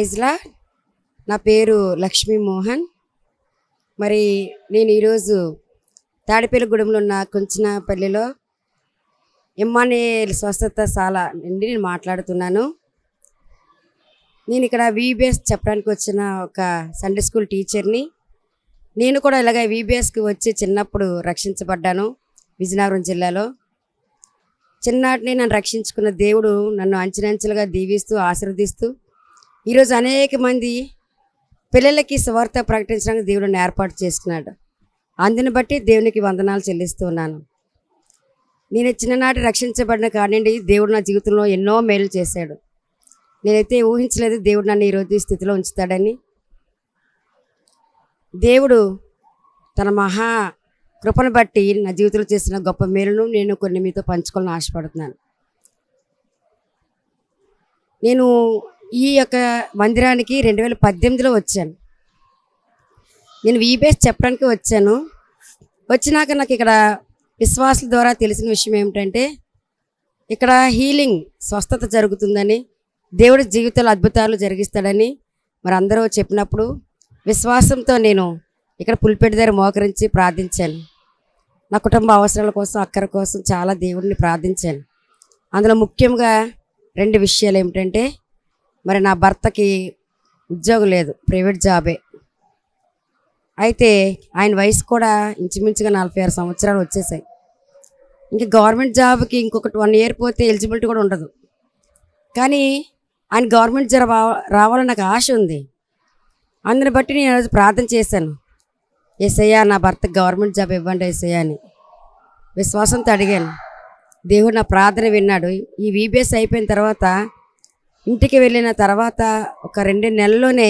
ప్రైజ్లా నా పేరు లక్ష్మీ మోహన్. మరి నేను ఈరోజు తాడిపల్లిగూడెంలో ఉన్న కొంచెనపల్లిలో ఇమ్మానుయేల్ స్వస్థతశాల నుండి నేను మాట్లాడుతున్నాను. నేను ఇక్కడ VBS చెప్పడానికి వచ్చిన ఒక సండే స్కూల్ టీచర్ని. నేను కూడా ఇలాగ VBSకి వచ్చి చిన్నప్పుడు రక్షించబడ్డాను విజయనగరం జిల్లాలో. చిన్నటిని నన్ను రక్షించుకున్న దేవుడు నన్ను అంచెలంచెలుగా దీవిస్తూ ఆశీర్వదిస్తూ ఈరోజు అనేక మంది పిల్లలకి సువార్త ప్రకటించడానికి దేవుడు నన్ను ఏర్పాటు చేసుకున్నాడు. అందుని బట్టి దేవునికి వందనాలు చెల్లిస్తూ ఉన్నాను. నేను చిన్ననాటి రక్షించబడిన కానివ్వండి, దేవుడు నా జీవితంలో ఎన్నో మేలు చేశాడు. నేనైతే ఊహించలేదు దేవుడు నన్ను ఈరోజు ఈ స్థితిలో ఉంచుతాడని. దేవుడు తన మహా కృపను బట్టి నా జీవితంలో చేసిన గొప్ప మేలును నేను కొన్ని మీతో పంచుకోవాలని ఆశపడుతున్నాను. నేను ఈ యొక్క మందిరానికి 2018లో వచ్చాను. నేను VBS చెప్పడానికి వచ్చాను. వచ్చినాక నాకు ఇక్కడ విశ్వాసుల ద్వారా తెలిసిన విషయం ఏమిటంటే ఇక్కడ హీలింగ్ స్వస్థత జరుగుతుందని, దేవుడి జీవితంలో అద్భుతాలు జరిగిస్తాడని మరి అందరూ చెప్పినప్పుడు విశ్వాసంతో నేను ఇక్కడ పులిపెట్టి దగ్గర మోకరించి ప్రార్థించాను. నా కుటుంబ అవసరాల కోసం, అక్కర కోసం చాలా దేవుడిని ప్రార్థించాను. అందులో ముఖ్యంగా 2 విషయాలు ఏమిటంటే మరి నా భర్తకి ఉద్యోగం లేదు, ప్రైవేట్ జాబే. అయితే ఆయన వయసు కూడా ఇంచుమించుగా 46 సంవత్సరాలు వచ్చేసాయి. ఇంక గవర్నమెంట్ జాబ్కి ఇంకొకటి 1 ఇయర్ పోతే ఎలిజిబిలిటీ కూడా ఉండదు. కానీ ఆయన గవర్నమెంట్ జాబ్ రావాలని నాకు ఆశ ఉంది. అందుని బట్టి నేను ఈరోజు ప్రార్థన చేశాను. యేసయ్యా, నా భర్తకు గవర్నమెంట్ జాబ్ ఇవ్వండి యేసయ్యా అని విశ్వాసంతో అడిగాను. దేవుడు నా ప్రార్థన విన్నాడు. ఈ VBS అయిపోయిన తర్వాత ఇంటికి వెళ్ళిన తర్వాత ఒక 2 నెలల్లోనే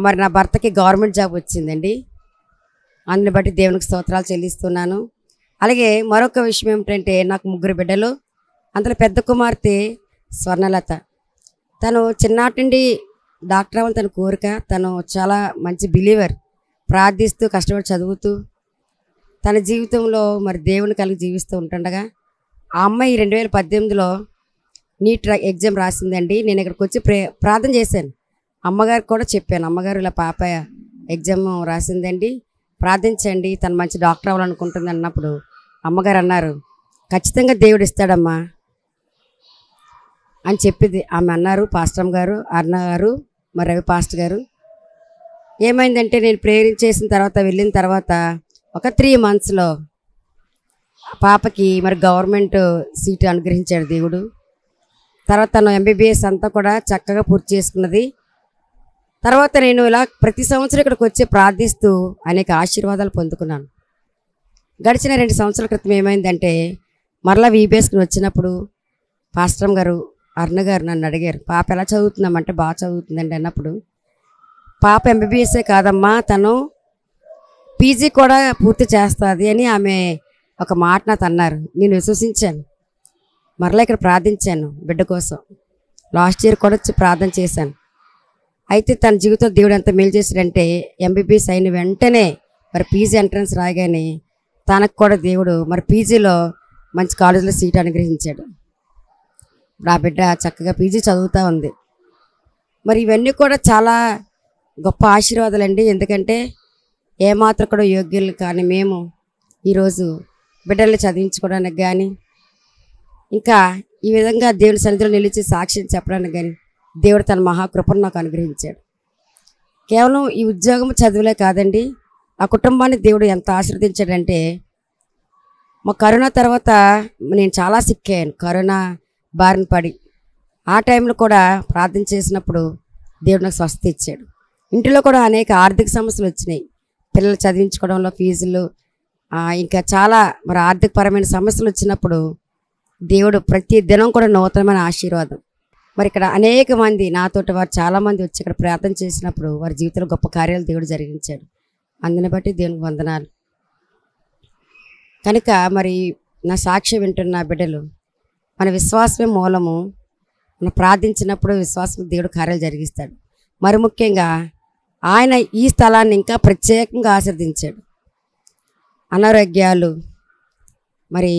మరి నా భర్తకి గవర్నమెంట్ జాబ్ వచ్చిందండి. అందుని బట్టి దేవునికి స్తోత్రాలు చెల్లిస్తున్నాను. అలాగే మరొక విషయం ఏమిటంటే నాకు 3 బిడ్డలు. అందులో పెద్ద కుమార్తె స్వర్ణలత. తను చిన్నటి నుండి డాక్టర్ అవ్వాలని తన కోరిక. తను చాలా మంచి బిలీవర్, ప్రార్థిస్తూ కష్టపడి చదువుతూ తన జీవితంలో మరి దేవుని కలిగి జీవిస్తూ ఉంటుండగా ఆ అమ్మాయి 2018లో నీట్ ఎగ్జామ్ రాసిందండి. నేను ఇక్కడికి వచ్చి ప్రార్థన చేశాను. అమ్మగారికి కూడా చెప్పాను, అమ్మగారు ఇలా పాప ఎగ్జామ్ రాసిందండి, ప్రార్థించండి, తను మంచి డాక్టర్ అవ్వాలనుకుంటుంది అన్నప్పుడు అమ్మగారు అన్నారు, ఖచ్చితంగా దేవుడు ఇస్తాడమ్మా అని చెప్పింది. ఆమె అన్నారు, పాస్టర్ గారు, అన్న గారు, మరి రవి పాస్టర్ గారు. ఏమైందంటే నేను ప్రేయర్ చేసిన తర్వాత వెళ్ళిన తర్వాత ఒక 3 మంత్స్లో పాపకి మరి గవర్నమెంట్ సీటు అనుగ్రహించాడు దేవుడు. తర్వాత తను MBBS అంతా కూడా చక్కగా పూర్తి చేసుకున్నది. తర్వాత నేను ఇలా ప్రతి సంవత్సరం ఇక్కడికి వచ్చి ప్రార్థిస్తూ అనేక ఆశీర్వాదాలు పొందుకున్నాను. గడిచిన 2 సంవత్సరాల క్రితం ఏమైందంటే మరలా VBSకి వచ్చినప్పుడు పాస్టర్ గారు, అరుణ గారు నన్ను అడిగారు, పాప ఎలా చదువుతున్నామంటే బాగా చదువుతుందండి అన్నప్పుడు, పాప MBBS కాదమ్మా, తను PG కూడా పూర్తి చేస్తుంది అని ఆమె ఒక మాట నాకు అన్నారు. నేను విశ్వసించాను. మరలా ఇక్కడ ప్రార్థించాను బిడ్డ కోసం. లాస్ట్ ఇయర్ కూడా వచ్చి ప్రార్థన చేశాను. అయితే తన జీవితంలో దేవుడు ఎంత మేలు చేశాడంటే MBBS అయిన వెంటనే మరి PG ఎంట్రన్స్ రాగానే తనకు కూడా దేవుడు మరి PGలో మంచి కాలేజీలో సీట్ అనుగ్రహించాడు. నా బిడ్డ చక్కగా PG చదువుతూ ఉంది. మరి ఇవన్నీ కూడా చాలా గొప్ప ఆశీర్వాదాలండి. ఎందుకంటే ఏమాత్రం కూడా యోగ్యులు కానీ మేము ఈరోజు బిడ్డల్ని చదివించుకోవడానికి కానీ ఇంకా ఈ విధంగా దేవుని సన్నిధిలో నిలిచి సాక్ష్యం చెప్పడానికి కానీ దేవుడు తన మహాకృపను నాకు అనుగ్రహించాడు. కేవలం ఈ ఉద్యోగం చదువులే కాదండి, ఆ కుటుంబాన్ని దేవుడు ఎంత ఆశీర్వదించాడంటే మా కరోనా తర్వాత నేను చాలా సిక్ అయ్యాను. కరోనా బారిన పడి ఆ టైంలో కూడా ప్రార్థన చేసినప్పుడు దేవుడు నాకు స్వస్థత ఇచ్చాడు. ఇంటిలో కూడా అనేక ఆర్థిక సమస్యలు వచ్చినాయి. పిల్లలు చదివించుకోవడంలో ఫీజులు ఇంకా చాలా మరి ఆర్థికపరమైన సమస్యలు వచ్చినప్పుడు దేవుడు ప్రతి దినం కూడా నూతనమైన ఆశీర్వాదం. మరి ఇక్కడ అనేక మంది నాతోటి వారు చాలామంది వచ్చి ఇక్కడ ప్రార్థన చేసినప్పుడు వారి జీవితంలో గొప్ప కార్యాలు దేవుడు జరిగించాడు. అందుని బట్టి దేవునికి వందనాలు. కనుక మరి నా సాక్ష్యం వింటున్న బిడ్డలు, మన విశ్వాసమే మూలము. మనం ప్రార్థించినప్పుడు విశ్వాసం దేవుడు కార్యాలు జరిగిస్తాడు. మరి ముఖ్యంగా ఆయన ఈ స్థలాన్ని ఇంకా ప్రత్యేకంగా ఆశీర్వదించాడు. అనారోగ్యాలు మరి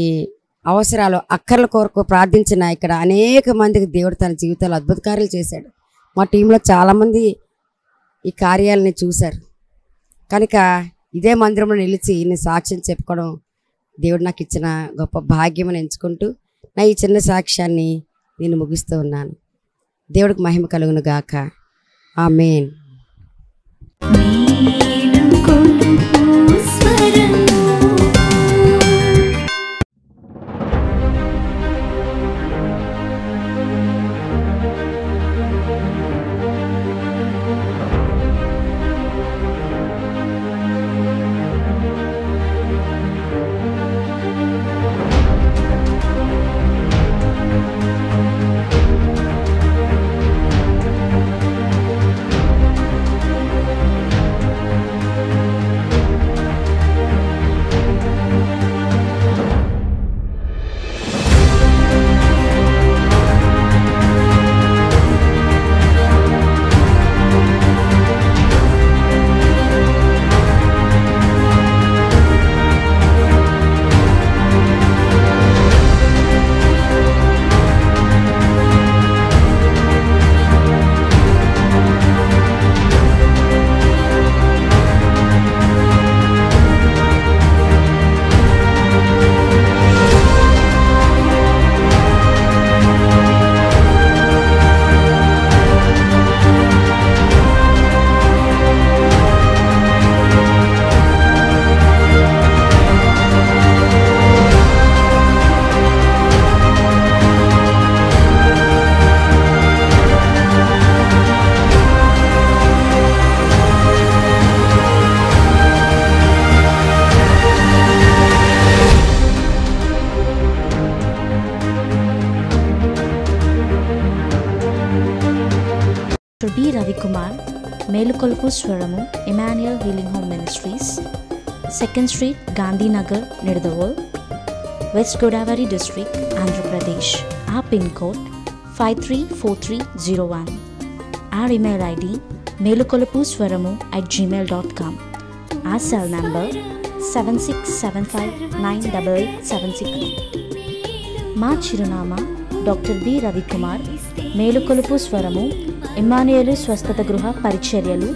అవసరాలు అక్కర్ల కొరకు ప్రార్థించిన ఇక్కడ అనేక మందికి దేవుడు తన జీవితాల్లో అద్భుత కార్యాలు చేశాడు. మా టీంలో చాలామంది ఈ కార్యాలని చూశారు. కనుక ఇదే మందిరంలో నిలిచి నేను సాక్ష్యం చెప్పుకోవడం దేవుడు నాకు ఇచ్చిన గొప్ప భాగ్యం అని ఎంచుకుంటూ నా ఈ చిన్న సాక్ష్యాన్ని నేను ముగిస్తూ ఉన్నాను. దేవుడికి మహిమ కలుగును గాక. ఆమేన్. Dr. B. Ravikumar, Melukolupu Swaramu, Emmanuel Healing Home Ministries, 2nd Street, Gandhi Nagar, Nidavol, West Godavari District, Andhra Pradesh. Our PIN code 534301. Our email ID melukolupuswaramu@gmail.com. Our cell number 7675988768. మా చిరునామా డాక్టర్ బి రవికుమార్, మేలుకొలుపు స్వరము, ఇమ్మానుయేలు స్వస్థత గృహ పరిచర్యలు,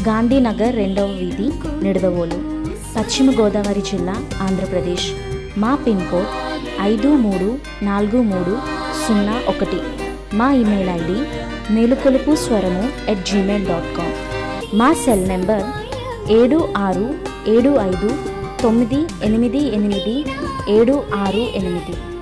గాంధీనగర్ 2వ వీధి, నిడదవోలు, పశ్చిమ గోదావరి జిల్లా, ఆంధ్రప్రదేశ్. మా పిన్ కోడ్ 534301. మా ఇమెయిల్ ఐడి melukolupuswaramu@gmail.com. మా సెల్ నెంబర్ 767598887668.